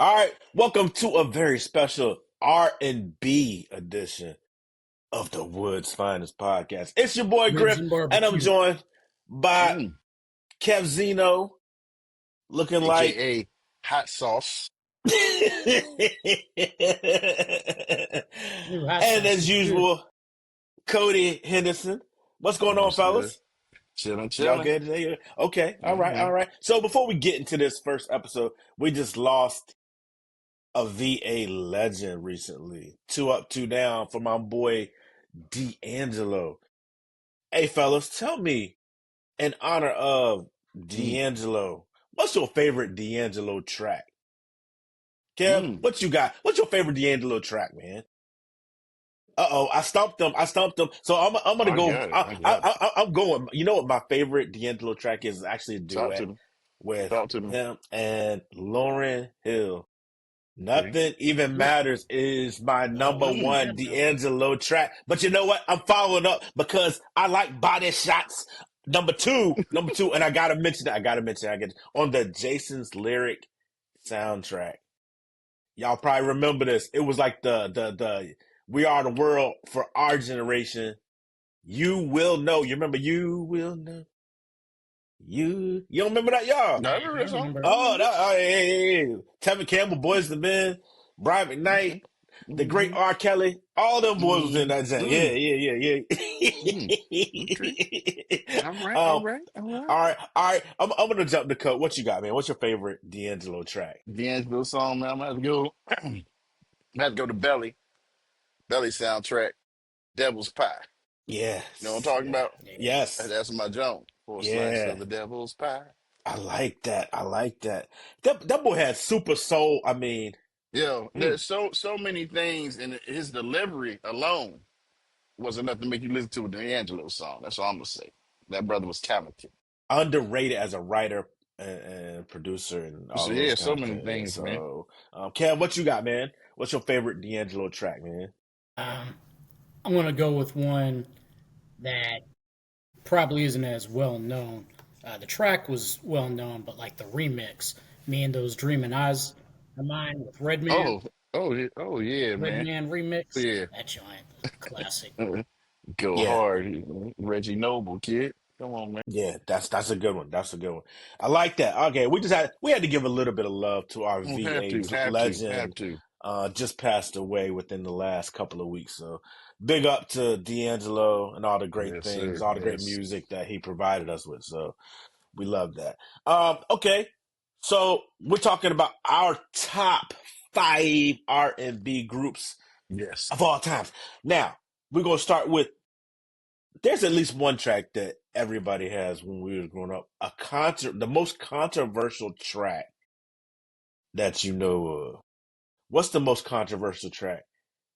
All right, welcome to a very special R&B edition of the Woods Finest podcast. It's your boy Ribs Griff, and and I'm barbecue. joined by Mm, Kevzino, looking like AKA hot sauce. New hot and sauce as is good. usual, Cody Henderson. What's going on, What's good? fellas? Chilling, Y'all chilling. good today? Okay, all right, Mm-hmm. all right. So before we get into this first episode, we just lost a VA legend recently. Two up, two down for my boy D'Angelo. Hey, fellas, tell me, in honor of Mm, D'Angelo, what's your favorite D'Angelo track? Kev, mm. what you got? What's your favorite D'Angelo track, man? Uh-oh, I stumped them. I stumped them. So I'm gonna I go. got it. I got it. I'm going. You know what my favorite D'Angelo track is? Actually a Talk duet to me. with Talk to me. him and Lauren Hill. Okay. Nothing Even Yeah. matters is my Oh, number I like Mm. one that joint. D'Angelo track. But you know what? I'm following up because I like body shots. Number two, and I gotta mention that. I get on the Jason's Lyric soundtrack. Y'all probably remember this. It was like the We Are the World for our generation. You will know. You remember? You will know. You don't remember that, y'all? I Nah, remember I that don't song. remember I that. Oh, remember. hey. Tevin Campbell, Boys the Men, Brian McKnight, the great Mm-hmm. R. Kelly, all them boys was in that joint. Mm-hmm. Mm. Okay. Yeah. All right. All um, right. All right. all right. I'm gonna jump the cut. What you got, man? What's your favorite D'Angelo track? D'Angelo song, man. I'm gonna have to go. I have to go to Belly. Belly soundtrack. Devil's Pie. You know what I'm Yes, talking yeah, about? Yeah. yes, That's my jump. For a slice of yeah. the devil's pie. I like that. I like that. That boy had super soul. I mean, Yo, mm, there's so many things in his delivery alone was enough to make you listen to a D'Angelo song. That's all I'm gonna say. That brother was talented. underrated as a writer and producer and So all those yeah, kind so of many things. things, man. So, Cam, what you got, man? What's your favorite D'Angelo track, man? Um, I'm gonna go with one that probably isn't as well known. The track was well known, but like the remix, "Me and Those Dreaming Eyes of Mine" with Redman, Oh yeah, man. Redman remix. Yeah, That joint, classic. Uh, go Yeah, hard, Reggie Noble, kid. Come on, man. yeah, that's a good one. That's a good one. I like that. Okay, we had to give a little bit of love to our Oh, have VA to, have to, have legend. to. Just passed away within the last couple of weeks. So big up to D'Angelo and all the great Yes, things, sir. all the great Yes. music that he provided us with. So we love that. Okay, so we're talking about our top five R&B groups Yes. of all times. Now we're gonna start with. There's at least one track that everybody has when we were growing up. The most controversial track that you know of. What's the most controversial track?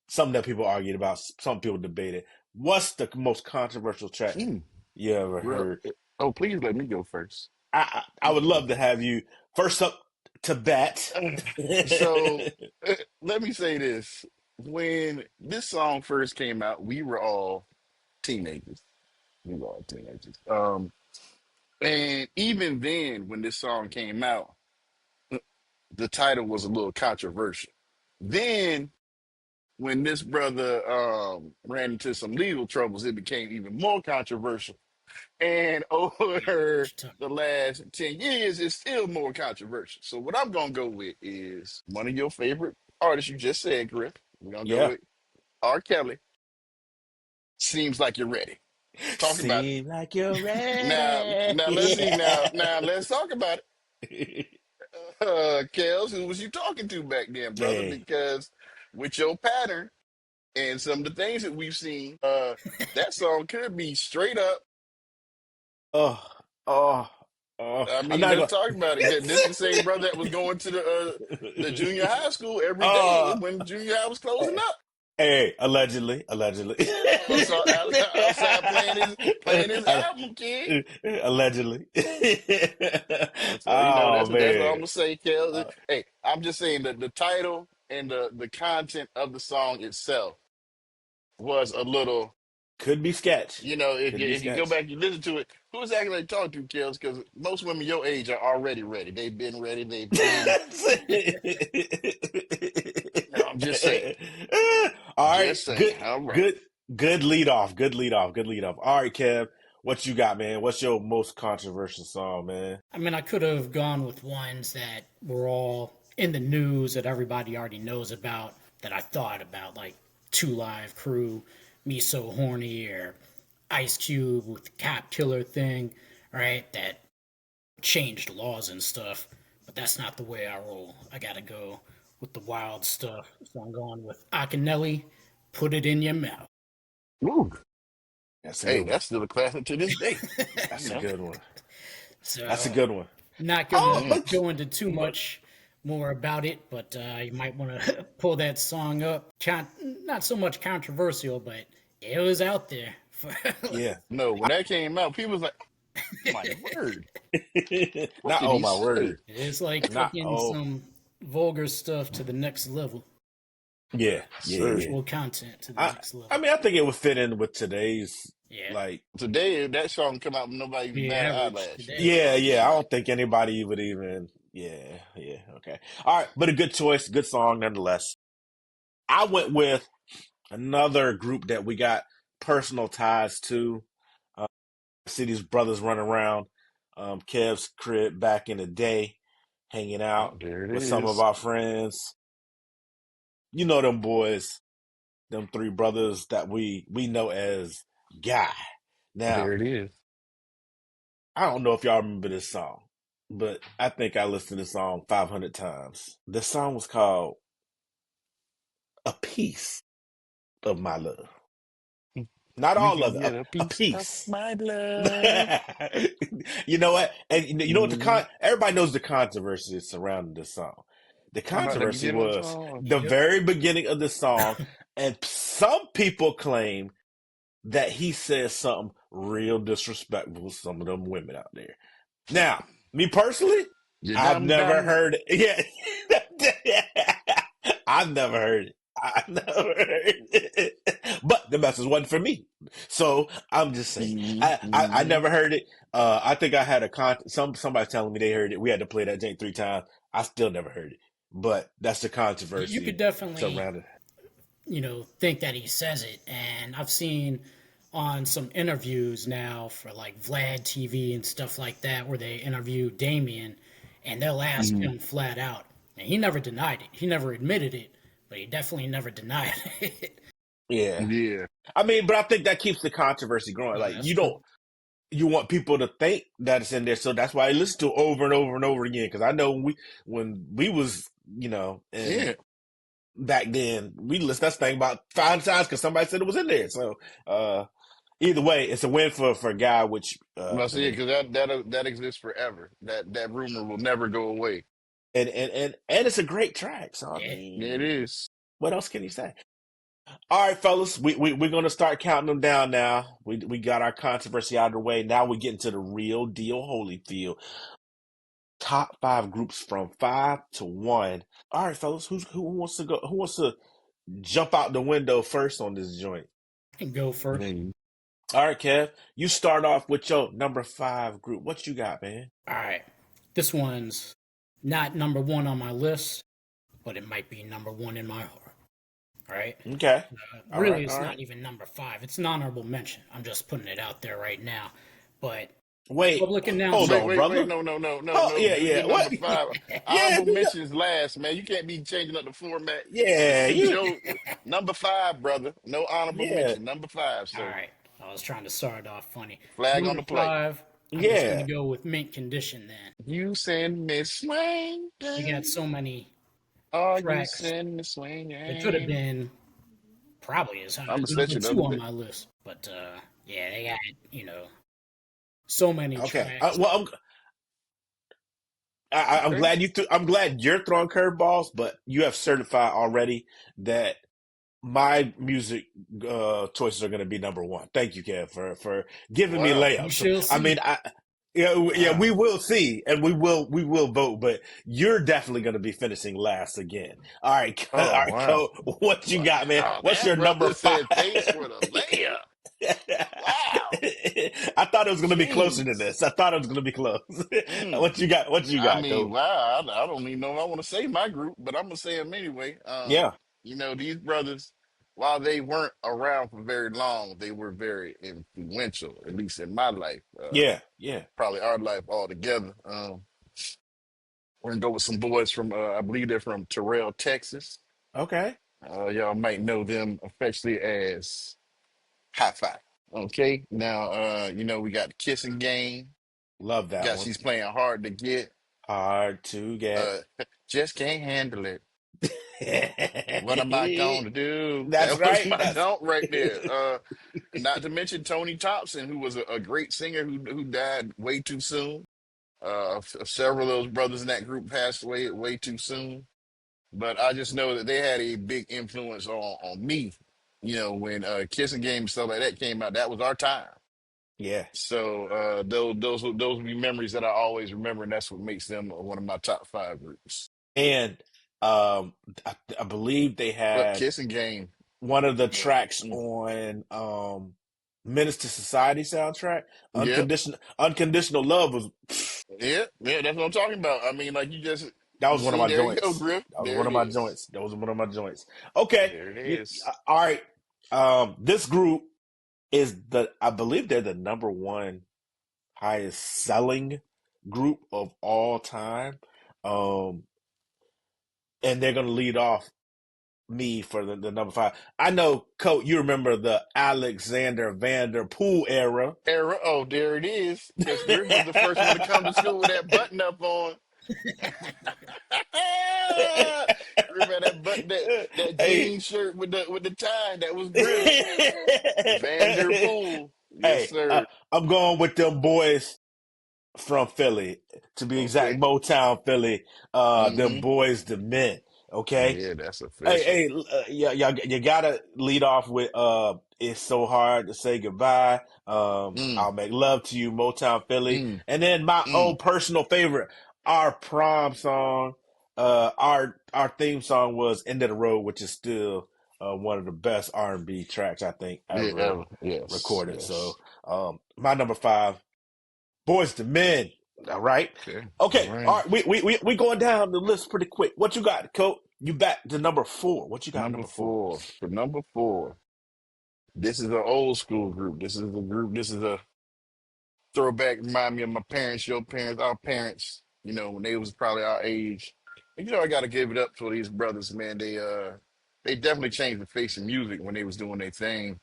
Something that people argued about. Some people debated. What's the most controversial track Mm. you ever Well, heard? oh, please let me go first. I would love to have you first up to bat. So let me say this. When this song first came out, we were all teenagers. We were all teenagers. And even then, when this song came out, the title was a little controversial. Then, when this brother ran into some legal troubles, it became even more controversial. And Yeah, I know what over you're talking the last 10 years, it's still more controversial. So, what I'm going to go with is one of your favorite artists you just said, Griff. We're going to go Yeah. with R. Kelly. Seems like you're ready. Talk about it. Seem like you're Now, ready. let's see. Yeah. Now, let's talk about it. Kels, who was you talking to back then, brother? Hey. Because with your pattern and some of the things that we've seen, that song could be straight up. Oh, oh, oh. I I'm mean, not let's gonna. talk about it. This is the same brother that was going to the junior high school every day uh, when junior high was closing up. hey, allegedly. Outside playing his album, kid. Allegedly. So Oh that's what I'm man. gonna say, Kel. Uh, Hey, I'm just saying that the title and the content of the song itself was a little. Could be sketch. You know, Could be if you go sketch. back, you listen to it. Who was acting like talking to Kills? Because most women your age are already ready. They've been ready. They've been. No, I'm just saying. All right, Just saying. good, All right. good, good lead off. Good lead off. Good lead off. All right, Kev, what you got, man? What's your most controversial song, man? I mean, I could have gone with ones that were all in the news that everybody already knows about, that I thought about, like Two Live Crew, Me So Horny, or Ice Cube with the Cop Killer thing, right? That changed laws and stuff. But that's not the way I roll. I gotta go with the wild stuff. So I'm going with Akinelli, Put It in Your Mouth. Ooh. That's a Hey, good one. that's still a classic to this day. You That's a know. good one. That's a So good one. not Oh, gonna Mm. go into too much more about it, but you might want to pull that song up. Not so much controversial, but it was out there. yeah. No, when that came out, people was like, "Oh my word, what Not did oh he my say?" word. It's like Not taking oh some vulgar stuff to the next level, yeah, yeah, Sir. yeah. sexual content to the I next I level. mean I think it would fit in with today's Yeah, like Today, if that song come out, nobody even be bat an average eyelash. You today. know what yeah, I'm yeah. I saying? don't think anybody would even yeah, okay. All right, but a good choice, good song nonetheless. I went with another group that we got personal ties to. I see these brothers running around Kev's crib back in the day, hanging out Oh, there it with some of is. our friends. You know them boys, them three brothers that we know as Guy. Now, There it is. I don't know if y'all remember this song, but I think I listened to this song 500 times. The song was called "A Piece of My Love." Not You all can of it, get a a piece of piece. my love. You know what? And you know what Mhm. everybody knows the controversy surrounding this song. The I'm about to controversy get on the was song. the Yep. very beginning of the song, and some people claim that he says something real disrespectful to some of them women out there. Now, me personally, You I've dumb never dumb. heard it. Yeah. I've never heard it. I've never heard it. But the message wasn't for me. So I'm just saying. I Mm-hmm. never heard it. I think I had somebody telling me they heard it. We had to play that jank 3 times. I still never heard it. But that's the You could controversy definitely, surrounding think that he says it. And I've seen on some interviews now for like Vlad TV and stuff like that, where they interview Damien and they'll ask Hmm. him flat out. And he never denied it. He never admitted it, but he definitely never denied it. Yeah. Yeah. I mean, but I think that keeps the controversy growing. No, Like that's you don't true. you want people to think that it's in there, so that's why I listen to it over and over and over again. Because I know when we was and Yeah. back then we listened to that thing about 5 times because somebody said it was in there. So uh, either way, it's a win for a guy, which Well, for see, me, because that exists forever. That rumor will never go away. and it's a great track. So I Yeah. Yeah, it mean, is. what else can you say? All right, fellas, we're gonna start counting them down now. We got our controversy out of the way. Now we get into the real deal, Holyfield. Top five groups from 5 to 1. All right, fellas, who wants to go? Who wants to jump out the window first on this joint? I can go first. Man, All right, Kev, you start off with your number 5 group. What you got, man? All right. This one's not number one on my list, but it might be number one in my heart. All right. Okay, all right, Really, it's all not right. even number five. It's an honorable mention. I'm just putting it out there right now. But Wait, public hold wait, announcement. on, wait, wait. brother. No, no, no, no, Oh, no. yeah, Do yeah. your What? number five. Yeah, Honorable mentions last, man. You can't be changing up the format. yeah, This is you, your number five, brother. No honorable yeah, mention. Number five, All sir. right. I was trying to start off funny. Flag on Number the play. five, I'm just going to yeah. go with mint condition then. You send me You got swinging. so many Oh, you tracks. send me It could have swinging. been probably as high I'm gonna as set number you the two other on day. my list. But yeah, they got, so many Okay. tracks. Well, I'm Okay. glad I'm glad you're throwing curveballs, but you have certified already that my music choices are going to be number 1. Thank you, Kev, for giving me Wow. We layups. shall I mean, see. yeah, we Wow. will see, and we will vote, but you're definitely going to be finishing last again. All right, all Oh, right, wow. Co, what you got, man? Wow. What's That your number brother five? said thanks for the layup. Wow. I thought it was going to be closer than Jeez. this. I thought it was going to be close. Mm. What you got? What you I got, mean, Coach? wow. I don't even know if I want to say my group, but I'm gonna say them anyway. Yeah, These brothers, while they weren't around for very long, they were very influential, at least in my life. yeah, yeah. Probably our life altogether. We're gonna go with some boys from, I believe they're from Terrell, Texas. Okay, Y'all might know them affectionately as High Five. Okay, now we got the Kissing Game. love that Got one. She's Playing Hard to Get. Hard to get. Uh, just can't handle it. What am I going to do? That's That was right. my That's don't right there. Not to mention Tony Thompson, who was a great singer who died way too soon. Several of those brothers in that group passed away way too soon. But I just know that they had a big influence on me. When Kissing Game and stuff like that came out, that was our time. yeah. So those would be memories that I always remember, and that's what makes them one of my top five groups. And um, I believe they But had Kissing Game, one of the yeah, tracks mm, on Menace to Society soundtrack. yeah, Unconditional Love was yeah, that's what I'm talking about. I mean, like that you was one of see, my there you go, joints. Griff. That was There one it of my is. joints. That was one of my joints. Okay, There it is. all right. This group is I believe they're the number one highest selling group of all time. Um, and they're gonna lead off me for the number five. I know, Coach, you remember the Alexander Vanderpool era. Era. Oh, there it is. Because Griff was the first one to come to school with that button up on. Griff had that Hey, jean shirt with the tie. That was Griff. Vanderpool. Yes, hey, sir. I'm going with them boys from Philly, to be exact, Okay. Motown Philly. Them Mm-hmm. boys, the men. Okay, Yeah, that's hey, official. hey, yeah, you gotta lead off with "It's So Hard to Say Goodbye." Mm, "I'll Make Love to You," Motown Philly, mm, and then my own mm. personal favorite, our prom song. Our theme song was "End of the Road," which is still one of the best R&B tracks I think ever Yeah, yes, recorded. yes. So, my number five, Boys to Men. All right. Okay. All Okay. All right. right. We going down the list pretty quick. What you got, Coach? You back to number four. What you got, Number number four? four. For number four, this is an old school group. This is a throwback, remind me of my parents, your parents, our parents, when they was probably our age. And I gotta give it up for these brothers, man. They definitely changed the face of music when they was doing their thing.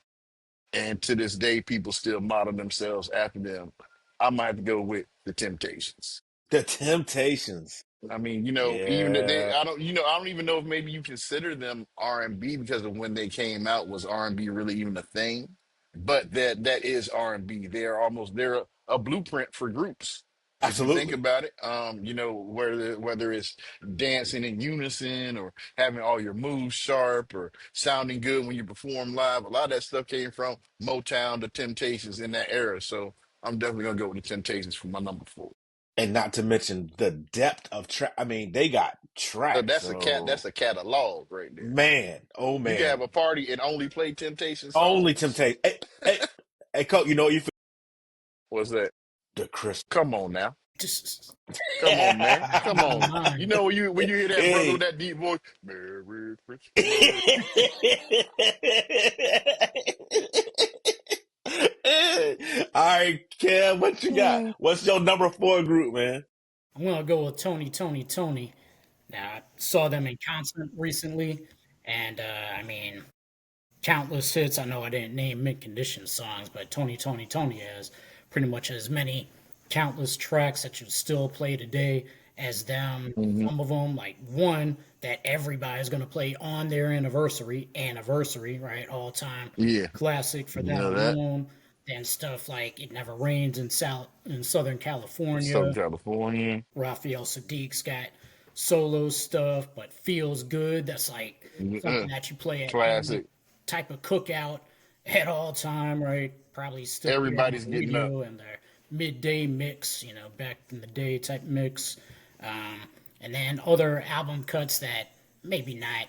And to this day, people still model themselves after them. I might have to go with the Temptations. The Temptations. I mean, even that Yeah. I don't even know if maybe you consider them R&B because of when they came out. Was R&B really even a thing? But that is R&B. They're a blueprint for groups. If you think Absolutely. about it, whether it's dancing in unison or having all your moves sharp or sounding good when you perform live, a lot of that stuff came from Motown, the Temptations in that era. So I'm definitely gonna go with the Temptations for my number four. And not to mention the depth of track. I mean, they got tracks. That's So, a catalog right there. man, oh You can have man, a party and only play Temptation only songs. Temptation. Hey, Coach, you know what you feel? What's that? The Chris. Come on now. Just Come on, man. Come my on. You mind. know when you hear that brother with Hey. that deep voice, Merry Christmas. All right, Kev, what you got? Mm. What's your number four group, man? I'm gonna go with Tony. Now I saw them in concert recently, and I mean, countless hits. I know I didn't name mint condition songs, but Tony has pretty much as many countless tracks that you still play today as them. Hmm. Some of them, like one that everybody's gonna play on their anniversary, right? All time Yeah, classic for you that know that. alone. Then stuff like "It Never Rains in Southern Southern California." California. Raphael Sadiq's got solo stuff, but feels good. That's like Uh, something that you play at any classic. type of cookout at all time, right? Probably still hear it on Everybody's the getting up. radio and their midday mix, back in the day type mix. Um, and then other album cuts that maybe not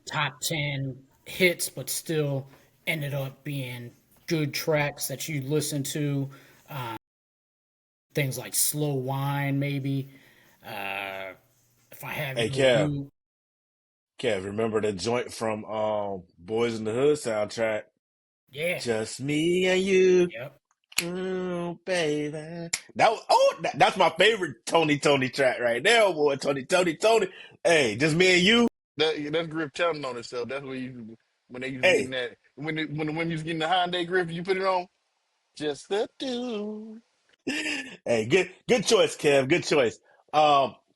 top 10 hits, but still ended up being good tracks that you listen to. Things like Slow Wine, maybe. Uh, if I have Hey, you with you, Kev, remember the joint from Boys in the Hood soundtrack? yeah, Just me and you, yep. ooh, baby. That's my favorite Tony track right there, boy. Tony. Hey, just me and you. That's Griff telling on itself. That's when you when they used to get in Hey, that when the women used to get in the Hyundai Griff, you put it on. Just the two. hey, good choice, Kev. Good choice.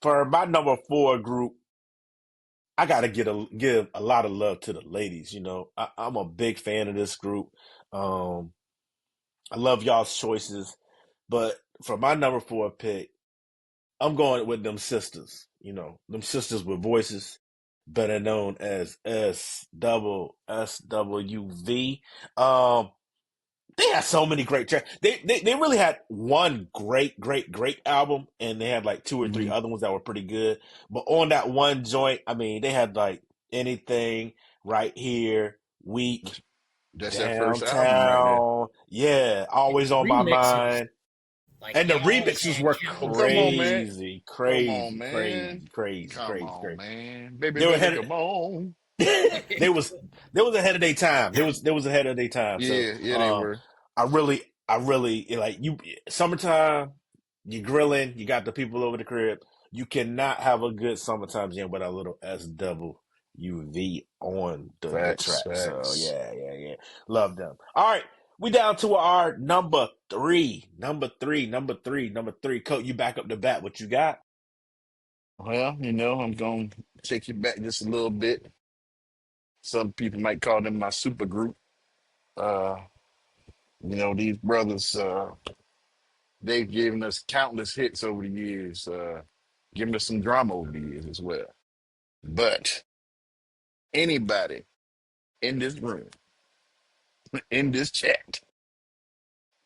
For my number four group, I gotta give a lot of love to the ladies. You know, I'm a big fan of this group. Um, I love y'all's choices, but for my number four pick, I'm going with them sisters. You know, them sisters with voices, better known as SWV. They had so many great tracks. They really had one great album, and they had like two or three Hmm. other ones that were pretty good. But on that one joint, I mean, they had like anything right here, weak, That's that first album right there. downtown, yeah, And always the on my remixes, mind. like And the they always remixes had were Oh, come counterfeit. on, man. crazy, Come on, crazy, man. crazy, crazy, Come crazy, on, crazy. man. Baby, They were baby, ahead. come on. They was they was ahead of their time. They was ahead of their time. So Yeah, yeah, they were. I really like you. Summertime, you grilling. You got the people over the crib. You cannot have a good summertime jam without a little SWV on the Facts, track. So facts. yeah. Love them. All right, we down to our number three. Number three. Coat, you back up the bat. What you got? Well, I'm going to take you back just a little bit. Some people might call them my super group. Uh, these brothers, they've given us countless hits over the years, given us some drama over the years as well. But anybody in this room, in this chat,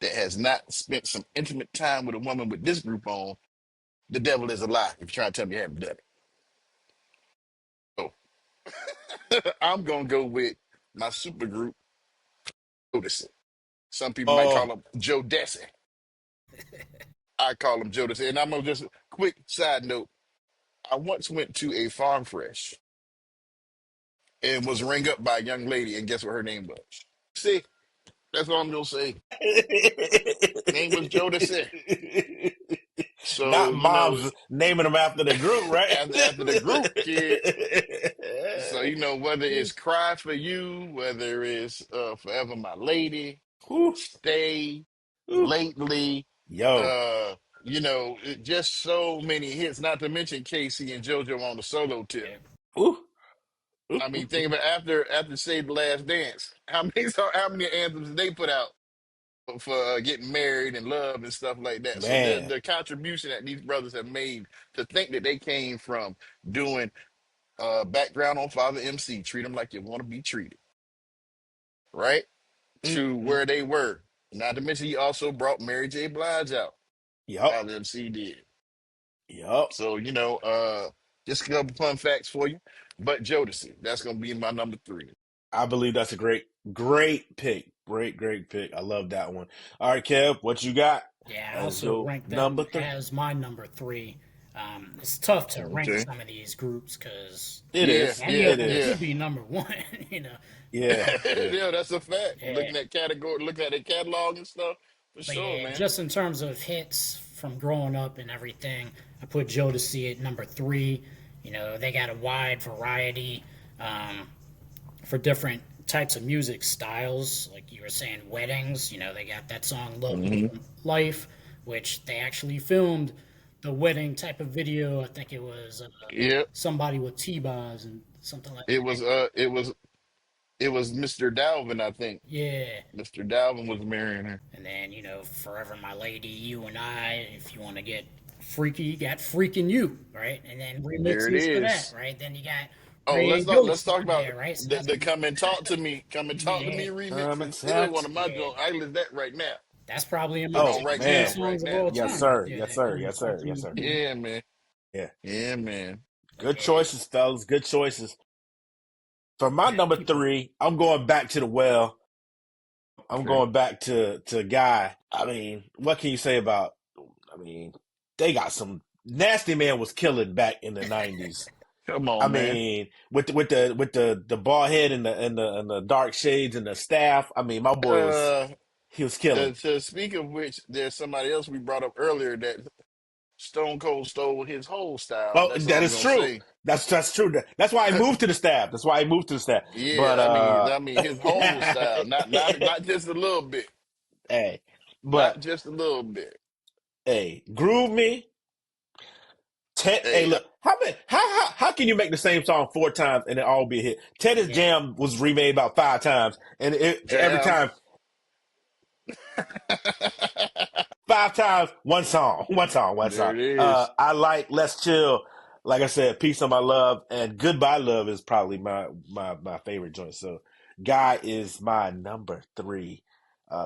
that has not spent some intimate time with a woman with this group on, the devil is a lie. If you're trying to tell me you haven't done it. So I'm going to go with my super group, Odyssey. Some people might call Oh, him Joe Desi. I call him Joe Desi. And I'm going to just, quick side note, I once went to a farm fresh and was rang up by a young lady, and guess what her name was? See, that's all I'm gonna say. Name was Jodeci. So Not moms naming them after the group, right? after the group kid. So whether it's Cry for You, whether it's Forever My Lady, Whew, Stay, whew. Lately, Yo, uh, just so many hits. Not to mention Casey and JoJo on the solo tip. Yeah. whew, I mean, think of it after Save the Last Dance. How many anthems did they put out for getting married and love and stuff like that? So man. the contribution that these brothers have made, to think that they came from doing background on Father MC, treat them like you want to be treated, right? Mm, To mm. where they were. Not to mention he also brought Mary J. Blige out. Yup, Father MC did. yup. So just a couple fun facts for you. But Jodeci, that's gonna be my number three. I believe that's a great pick. Great pick. I love that one. All right, Kev, what you got Yeah, I as also your rank number them three? as my number three. It's tough to rank Okay. some of these groups because It Yeah, is. any yeah, of It them yeah. could is. be number one. You know, Yeah, yeah. Yeah, that's a fact. yeah. Looking at the catalog and stuff, for But sure, yeah, man. just in terms of hits from growing up and everything, I put Jodeci at number three. You know, they got a wide variety um, for different types of music styles. Like you were saying, weddings. You know, they got that song "Love Me Hmm. from Life," which they actually filmed the wedding type of video. I think it was Yeah, somebody with T-bars and something like it that. was Mr. Dalvin, I think. Yeah. Mr. Dalvin was marrying her. And then, Forever My Lady, You and I, if you want to get freaky, you got Freaking You, right? And then There it remixes for that, is. right? Then you got Oh, Ray let's and talk. Let's Ghost talk on about there, right? So that's the "Come and Talk to Me." "Come and Talk to yeah, Me" remix is still one Chat. of my yeah. joints. I list that right now. That's probably in my Put on Oh top right ten now, man. right songs of now. all Yes, time, right sir. there. Yes, That sir. Come and Yes, Talk sir. to Yes, Me sir. remix. Yeah, man. Yeah. Yeah, man. But Good yeah, choices, fellas. Good choices. For my yeah, number people, three, I'm going back to the well. I'm Okay. going back to Guy. I mean, what can you say about? I mean, they got some Nasty Man was killing back in the '90s. Come I on, man. mean, with the bald head and the dark shades and the staff. I mean, my boy was Uh, he was killing. to speak of which, there's somebody else we brought up earlier that Stone Cold stole his whole style. Well, That's all that I'm is gonna true. say. That's true. That's why I moved to the staff. That's why I moved to the staff. But Yeah, I mean, his whole style, not just a little bit, hey, not but just a little bit. hey, groove me. Hey, Hey, look, how can you make the same song 4 times and it all be a hit? Teddy's Yeah. Jam was remade about 5 times, and every jam. time 5 times, one song, one song, one There song. it is. I like Let's Chill. Like I said, Peace on My Love and Goodbye Love is probably my favorite joint. So, Guy is my number three,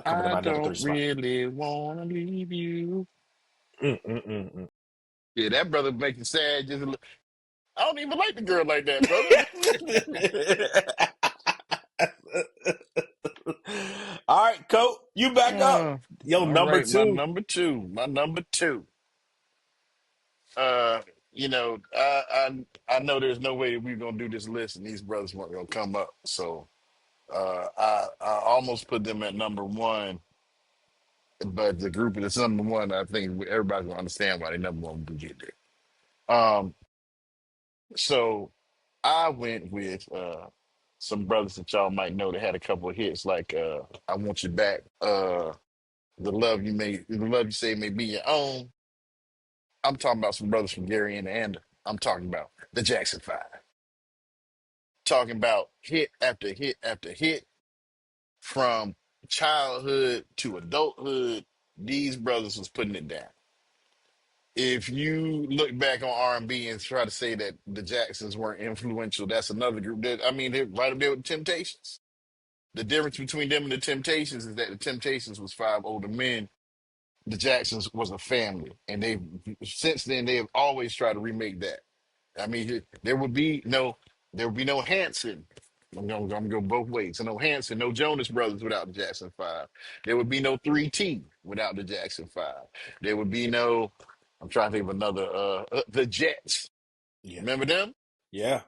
coming to I my number three don't spot. really wanna leave you. Mm, mm, mm, Yeah, that brother make you sad. I don't even like the girl like that, brother. mm. All right, Coach, you back up. Uh, Yo, all number right, my two. number two. My number two. Uh, I know there's no way that we're gonna do this list and these brothers weren't gonna come up. So I almost put them at number one, but the group that's number one, I think everybody's gonna understand why they number one when we get there. So I went with some brothers that y'all might know that had a couple of hits like I Want You Back, the love you say may be your own. I'm talking about some brothers from Gary, Indiana. I'm talking about the Jackson Five. Talking about hit after hit after hit from childhood to adulthood. These brothers was putting it down. If you look back on R&B and try to say that the Jacksons weren't influential, that's another group that I mean they're right up there with the Temptations. The difference between them and the Temptations is that the Temptations was five older men. The Jacksons was a family, and they since then they have always tried to remake that. I mean, there would be no Hanson. I'm gonna go both ways. So no Hanson, no Jonas Brothers without the Jackson Five. There would be no 3T without the Jackson Five. There would be no. I'm trying to think of another. The Jets. Yeah, Remember them? yeah,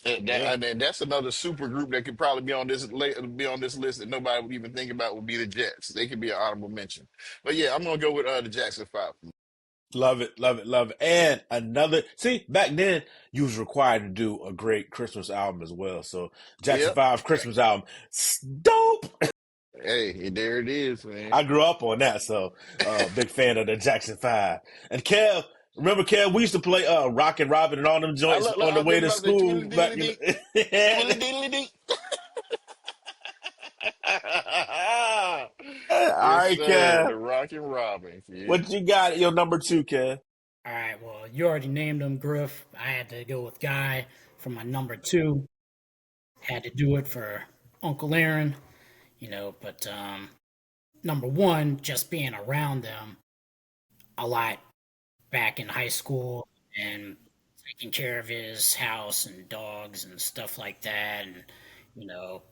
yeah. And that's another super group that could probably be on this list that nobody would even think about would be the Jets. They could be an honorable mention. But yeah, I'm gonna go with the Jackson Five. Love it, love it, love it. And another, see, back then you was required to do a great Christmas album as well. So Jackson Yep. 5 Christmas album, dope. Hey, there it is, man. I grew up on that, so big fan of the Jackson 5. And Kev, remember Kev, we used to play Rock and Robin and all them joints on I the was way just to about to say school twiddly back diddly in dee, twiddly the... diddly dee. All Yes, right, sir. Kev. The Rockin' Robin. Yeah. What you got at your number two, Kev? All right. Well, you already named him, Griff. I had to go with Guy for my number two. Had to do it for Uncle Aaron, but number one, just being around them a lot back in high school and taking care of his house and dogs and stuff like that, and you know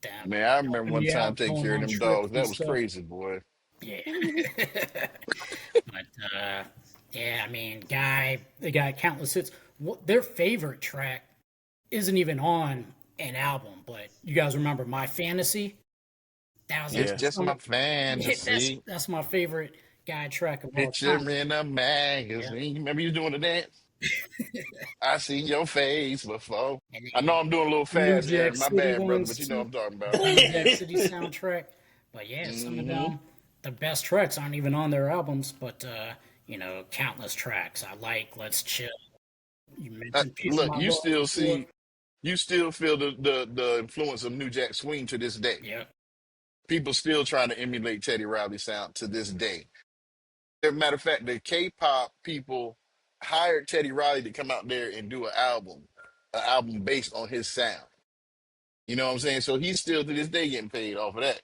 them Man, I remember helping one me time out taking going care of on them trips dogs. and That was stuff. crazy, boy. Yeah, but yeah, I mean, they got countless hits. Their favorite track isn't even on an album, but you guys remember "My Fantasy"? That was like It's Yeah. just some, my fantasy. that's my favorite Guy track of all Picture time. in a Yeah, magazine. Remember you was doing the dance? I see your face before. and I know then I'm doing a little New fast, Jack Aaron. My City bad, brother, ones but you know what too. I'm talking The about. New Jack City soundtrack. But yeah, some of Hmm. them, the best tracks aren't even on their albums, but countless tracks. I like Let's Chill. You mentioned Piece of Look, My Love before. you still feel the influence of New Jack Swing to this day. Yep. People still trying to emulate Teddy Riley sound to this day. As a matter of fact, the K-pop people hired Teddy Riley to come out there and do an album based on his sound. You know what I'm saying? So he's still to this day getting paid off of that.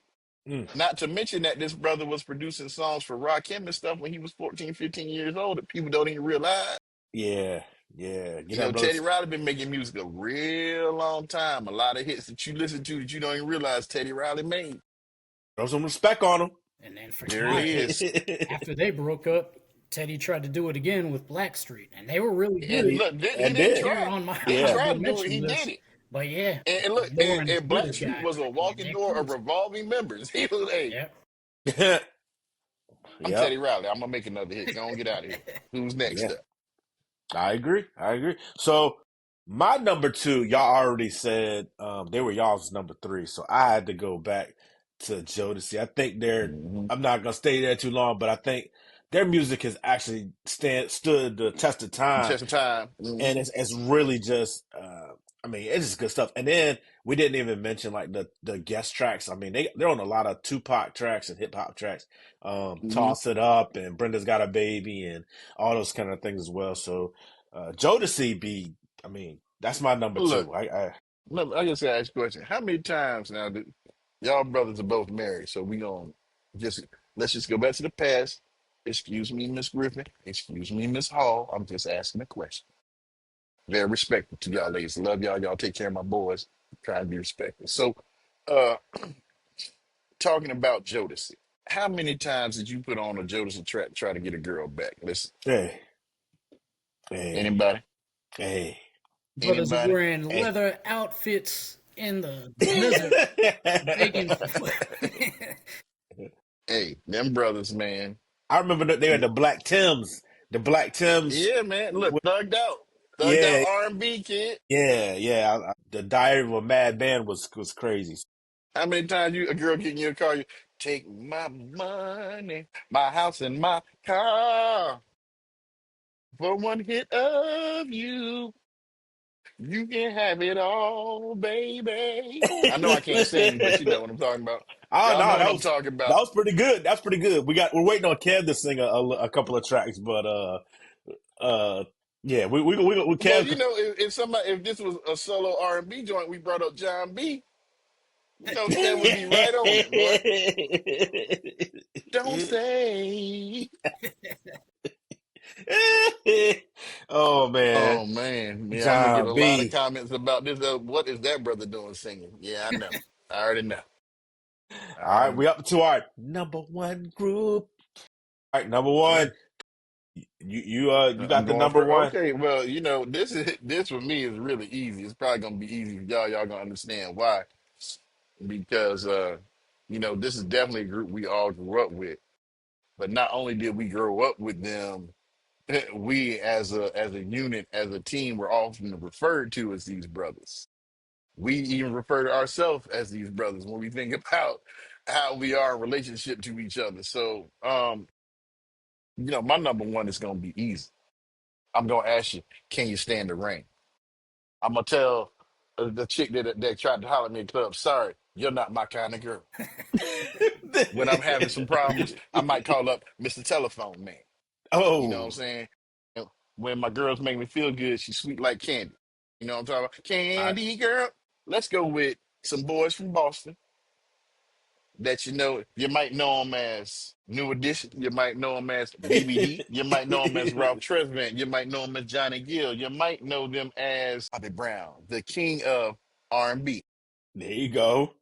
Mm, Not to mention that this brother was producing songs for Rakim and stuff when he was 14, 15 years old that people don't even realize. yeah, yeah. Get You that, know, Teddy brothers. Riley been making music a real long time. A lot of hits that you listen to that you don't even realize Teddy Riley made. Throw some respect on And then for There it Ty, is. him. after they broke up, Teddy tried to do it again with Blackstreet, and they were really And good. look, he And didn't did. They're try. on my He didn't Yeah. try honorable to do it. mention He did list. it. But yeah, And look, Lauren's and Butter Blackstreet guy, was a man, walking they're door of crazy. revolving members. He was, hey, Yep. I'm Yep. Teddy Riley. I'm gonna make another hit. Go on, get out of here. Who's next Yeah. up? I agree. I agree. So my number two, y'all already said they were y'all's number three. So I had to go back to Jodeci. I think they're Mm-hmm. I'm not gonna stay there too long, but I think their music has actually stood the test of time, Chest of time. and Mm-hmm. it's really just I mean it's just good stuff. And then we didn't even mention like the guest tracks. I mean they're on a lot of Tupac tracks and hip hop tracks. Mm-hmm. Toss It Up and Brenda's Got a Baby and all those kind of things as well. So Jodeci be I mean that's my number Look, two. I I just ask a question. How many times now do y'all brothers are both married? So we gonna just let's just go back to the past. Excuse me, Miss Griffin. Excuse me, Miss Hall. I'm just asking a question. Very respectful to y'all ladies. Love y'all. Y'all take care of my boys. Try to be respectful. So uh talking about Jodeci. How many times did you put on a Jodeci track to try to get a girl back? Listen, hey hey anybody? hey Brothers are Anybody? wearing hey. leather outfits in the desert begging for. Hey, them brothers, man. I remember that they had the Black Tims. The Black Tims. Yeah, man. Look, thugged out Yeah, R&B kid. yeah. The Diary of a Mad Man was crazy. How many times a girl get in your car? You take my money, my house, and my car for one hit of you. You can have it all, baby. I know I can't sing, but you know what I'm talking about. Oh Y'all know no, what I'm talking that about. was pretty good. That's pretty good. We're waiting on Kev to sing a couple of tracks, but uh yeah, we Well, Kev. you know, if this was a solo R&B joint, we brought up John B. You know, Kev would be right on it, boy. Don't say. Oh man, Oh man, yeah, I'm gonna get a John lot of B. comments about this. What is that brother doing singing? Yeah, I know. I already know. I All right, already we know. up to our number one group. All right, number All one. right, You I'm got the going number for one. okay. Well, you know, this for me is really easy. It's probably gonna be easy for y'all. Y'all gonna understand why because you know, this is definitely a group we all grew up with. But not only did we grow up with them, we as a unit, as a team, were often referred to as these brothers. We even refer to ourselves as these brothers when we think about how we are in relationship to each other. So, you know, my number one is going to be easy. I'm going to ask you, can you stand the rain? I'm going to tell the chick that tried to holler at me in the club, sorry, you're not my kind of girl. When I'm having some problems, I might call up Mr. Telephone Man. You know what I'm Oh, saying? And when my girls make me feel good, she's sweet like candy. You know what I'm talking about? I, Candy girl. Let's go with some boys from Boston that you might know them as New Edition, you might know them as BBD, you might know them as Ralph Tresvant, you might know them as Johnny Gill, you might know them as Bobby Brown, the king of R&B. there you go.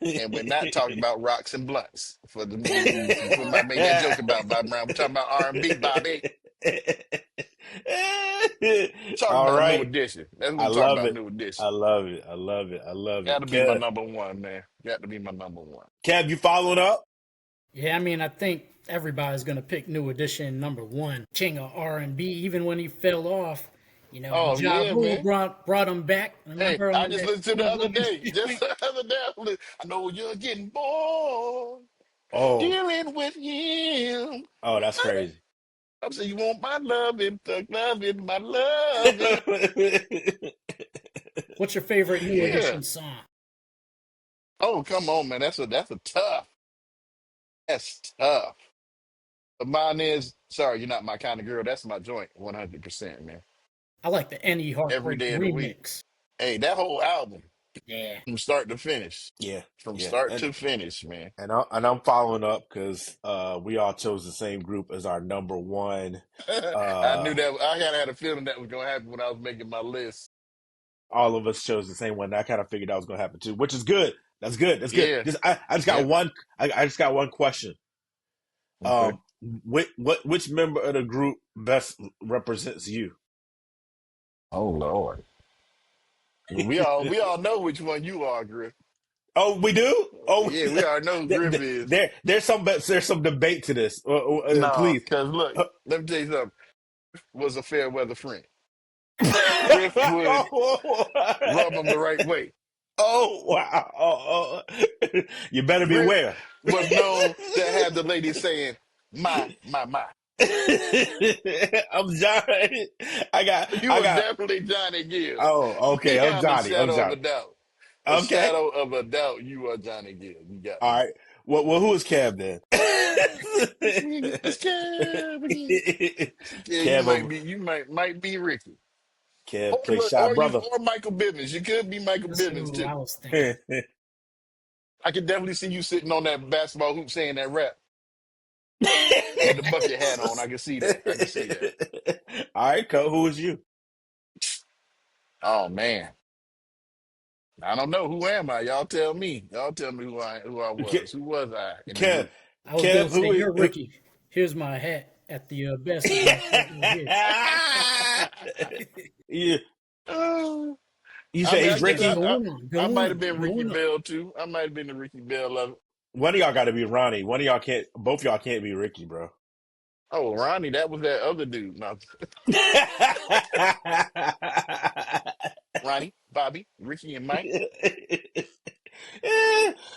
And we're not talking about rocks and blunts for the somebody made that joke about Bobby Brown. We're talking about R&B, Bobby. Talking All about New right. Edition. That's what I I'm talking love about, it. New I Edition. love it. I love it. I love Got it. to be my Kev, number one, man. Got to be my number one. Kev, you following up? Yeah, I mean, I think everybody's gonna pick New Edition number one, king of R&B. Even when he fell off, and Oh Ja yeah, Rule man. brought him back. Hey, Remember I on just that listened to the Love other Loving day. Just Street? the other day, I know you're getting bored Oh, dealing with him. oh, that's crazy. I'm saying you want my loving, thug loving, my loving. What's your favorite New Yeah. Edition song? Oh, come on, man. That's a tough. That's tough. But mine is sorry, you're not my kind of girl. That's my joint, 100%, man. I like the Any Every Heartbreak day of the week. remix. Hey, that whole album Yeah, from start to finish, Yeah, from yeah, start to finish, man. and I'm following up because we all chose the same group as our number one. I knew Uh, that. I kind of had a feeling that was gonna happen when I was making my list. all of us chose the same one. I kind of figured that was going to happen too, which is good. That's good. That's good. Yeah. I just got Yep. one. I just got one question. Okay. Which member of the group best represents you? Oh Lord. We all know which one you are, Griff. Oh, we do. Oh, Yeah, we already know who Griff is. there's some debate to this. No, Please. because look, Uh, let me tell you something. Was a fair weather friend. Griff would rub him the right way. oh wow! You better Griff beware. was known to have the lady saying, my. I'm Johnny. You I were got. definitely Johnny Gill. Oh, okay. I'm Beyond a Johnny. I'm shadow of a Johnny. doubt. A Okay. shadow of a doubt, you are Johnny Gill. You got All me. right. Well, who is Kev then? It's Kev again. Yeah, you Kev might over. be, you might be Ricky. Or Kev play look, shy brother. or Michael Bivins. You could be Michael That's Bivins who I too. was thinking. I can definitely see you sitting on that basketball hoop saying that rap with the bucket hat on. I can see that. I can see that. All right, Cole. Who is you? Oh man. I don't know. Who am I? Y'all tell me. Y'all tell me who I was. Who was I in the Kev. group? I was Kev. gonna say Who is? you're Ricky. Here's my hat at the basketball court right here. you, Uh, you I say mean, I he's guess Something Ricky. going on, I going might have on, been Ricky going on. Bell too. I might have been the Ricky Bell of it. One of y'all got to be Ronnie. One of y'all can't. Both of y'all can't be Ricky, bro. Oh, Ronnie, that was that other dude. No, Ronnie, Bobby, Ricky, and Mike.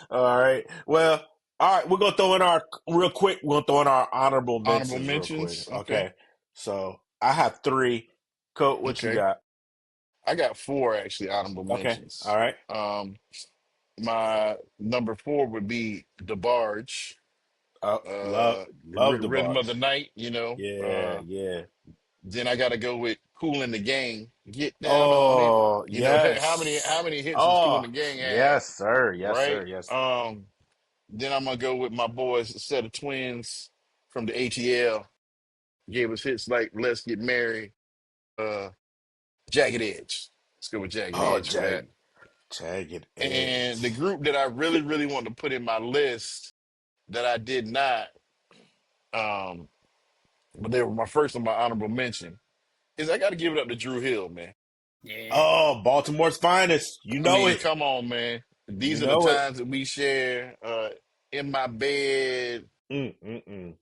All right. Well, all right. We're gonna throw in our real quick. We're gonna throw in our honorable Honorable mentions real quick. mentions. Okay, Okay. So I have three. Coat, what you okay. got? I got four actually honorable Okay. All mentions. right. Um, my number four would be DeBarge, Love the Rhythm of the Barge. Night. Yeah. Yeah. Then I got to go with Cool in the Gang. Get down on it. Oh How yes. many hits does Cool in Oh the Gang have? yes, sir. Yes, Right. sir. Yes. Then I'm gonna go with my boys, a set of twins from the ATL. Gave us hits like "Let's Get Married," uh, "Jagged Edge." Let's go with "Jagged Oh, Edge" for that. jagged And the edge. group that I really, really want to put in my list that I did not, um, but they were my first on my honorable mention, is I got to give it up to Drew Hill, man. Yeah, Oh, Baltimore's finest. You I know mean, it. come on, man. You These are the know it. times that we share in my bed, Mm.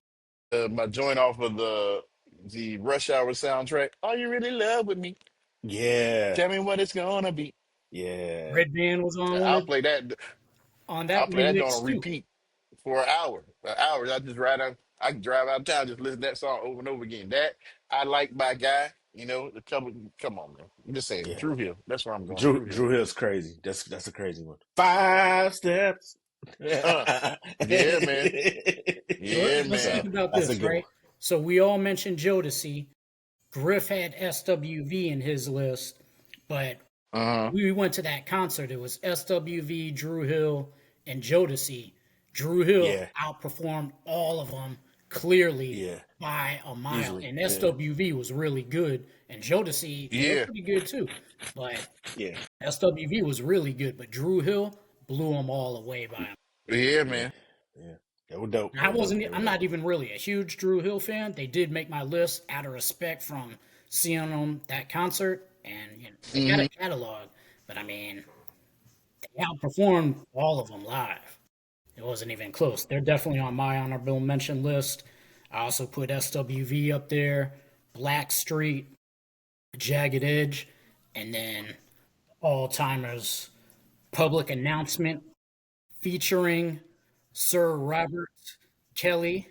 my joint off of the Rush Hour soundtrack. Are you really in love with me? Yeah. Tell me what it's gonna be. Yeah. Red Band was on one I'll of play that. on I'll that play that remix on too. repeat for an hour. For hours. I just ride out. I can drive out of town, just listen to that song over and over again. That I like by guy. The couple. Come on, man. I'm just saying, Yeah. Drew Hill. That's where I'm going. Drew Drew Hill. Drew Hill's crazy. That's a crazy one. 5 steps. Uh, yeah, man. So Yeah, let's think man. about That's a this, good one. right? So we all mentioned Jodeci. Griff had SWV in his list, but Uh huh. we went to that concert. It was SWV, Drew Hill, and Jodeci. Drew Hill Yeah. outperformed all of them clearly Yeah. by a mile, Easily. and Yeah. SWV was really good, and Jodeci they were Yeah. pretty good too, but Yeah. SWV was really good. But Drew Hill blew them all away by him. Yeah, Yeah. man. Yeah. They were dope. They I were dope. wasn't. They were I'm dope. not even really a huge Drew Hill fan. They did make my list out of respect from seeing them that concert, and they got Hmm. a catalog. But I mean, they outperformed all of them live. It wasn't even close. They're definitely on my honorable mention list. I also put SWV up there, Black Street, Jagged Edge, and then all timers Public Announcement featuring Sir Robert Kelly.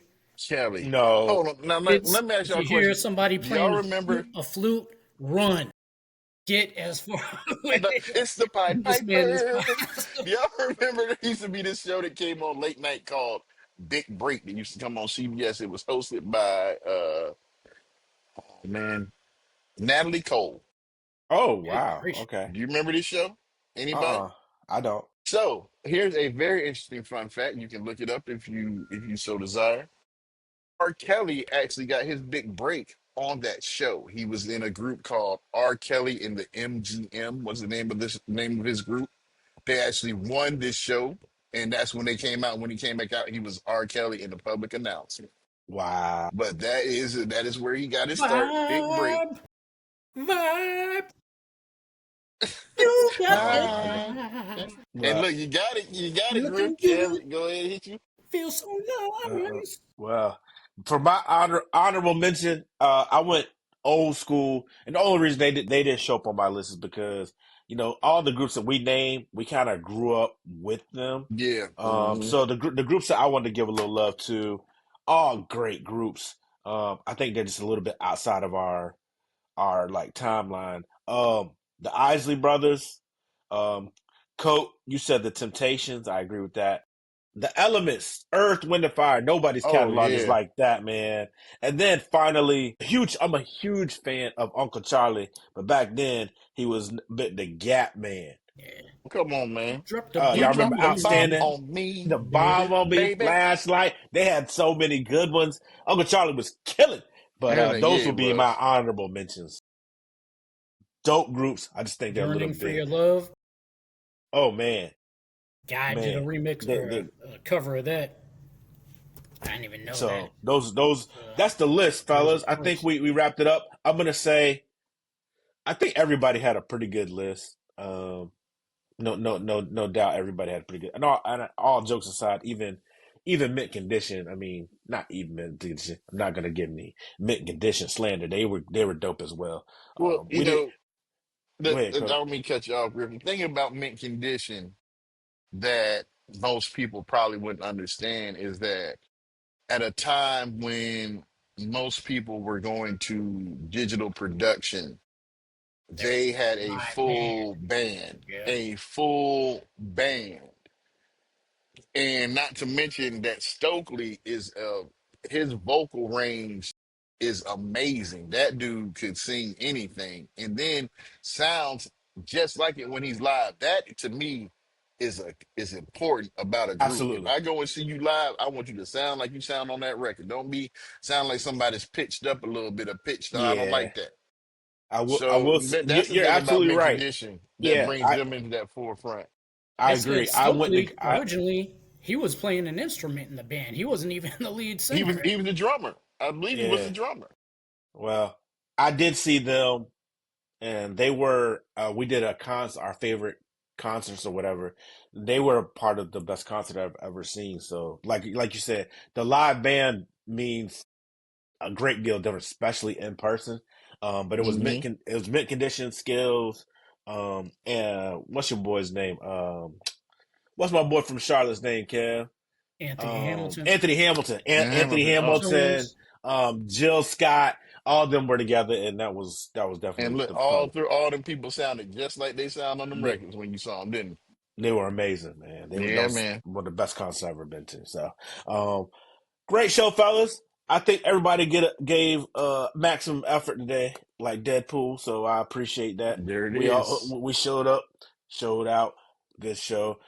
Kelly. No. Hold on. Now It's let me ask if y'all a you hear question. somebody Do y'all playing remember? a flute, run. Get as far away It's the Pied from this man as Piper. possible. Do y'all remember there used to be this show that came on late night called Big Break that used to come on CBS? It was hosted by man, Natalie Cole. Oh Good wow. gracious. Okay. Do you remember this show? Anybody? Uh-uh. I don't. So here's a very interesting fun fact. You can look it up if you so desire. R. Kelly actually got his big break on that show. He was in a group called R. Kelly in the MGM was the name of his group. They actually won this show, and that's when they came out. When he came back out, he was R. Kelly in the public announcement. Wow. But that is where he got his start. Big break. Vibe, vibe. You got Oh that my God. vibe. And Well, look, you got it, Looking Griff. good, Kev, go ahead and hit you. feel so uh, nice. well, for my honorable mention, I went old school, and the only reason they didn't show up on my list is because all the groups that we named, we kind of grew up with them. Yeah. Hmm. So the groups that I wanted to give a little love to, all great groups. I think they're just a little bit outside of our like timeline. The Isley Brothers, um, Coat. You said the Temptations. I agree with that. The Elements, Earth, Wind, and Fire. Nobody's Oh catalog is yeah. like that, man. And then finally, huge. I'm a huge fan of Uncle Charlie, but back then he was the Gap Man. Yeah. Come on, man. Drop the You Y'all bomb remember dropped the on bomb Outstanding? me, on me, The Bomb baby. on Me, baby. Flashlight. They had so many good ones. Uncle Charlie was killing. But Hell yeah, those it would be my was. honorable mentions. Dope groups. I just think they're a little Yearning for bit. your love. Oh man, Guy did a man. remix They, or they, a cover of that. I didn't even know that. so those that's the list, Jersey fellas. I think Curse. we wrapped it up. I'm gonna say I think everybody had a pretty good list. No doubt everybody had a pretty good. And all jokes aside, even mint condition. I mean, not even mint condition. I'm not gonna give any mint condition slander. They were dope as well. Well, We did. Go ahead, I Coach. don't mean to cut you off, Griff. The thing about mint condition that most people probably wouldn't understand is that at a time when most people were going to digital production, There was they had a a live band. full band, Yeah. a full band. And not to mention that Stokely is his vocal range is amazing. That dude could sing anything and then sounds just like it when he's live. That to me is important about a group. If Absolutely. I go and see you live, I want you to sound like you sound on that record. Don't be sound like somebody's pitched up a little bit of pitch. No, I don't Yeah. like that. I will. I So will. that's the You're thing about absolutely mint right. condition that Yeah. brings I them into that forefront. I They said agree. I went Stokely to. originally he was playing an instrument in the band. He wasn't even the lead He was singer. he was the drummer. I believe he was the Yeah. drummer. Well, I did see them, and they were. We did our favorite concerts or whatever. They were a part of the best concert I've ever seen. So, like you said, the live band means a great deal different, especially in person. But it was Hmm. it was mint condition skills. And what's your boy's name? What's my boy from Charlotte's name, Kev? Anthony Hamilton. Anthony Hamilton, Anthony Hamilton. Oh, Hamilton, Jones. Jill Scott, all of them were together, and that was and definitely look, the all probably through all them people sounded just like they sound on them they, records when you saw them, didn't they were amazing, man. They were that they? Yeah, was man. one of the best concerts I've ever been to. So, um, great show, fellas. I think everybody gave maximum effort today, like Deadpool. So I appreciate that. There it is. We showed up, showed out. Good show.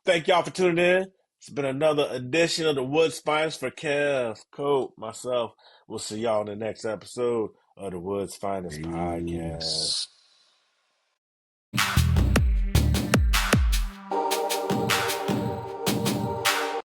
Thank y'all for tuning in. It's been another edition of the Woods Finest for Kev, Cope, myself. We'll see y'all in the next episode of the Woods Finest podcast. Peace.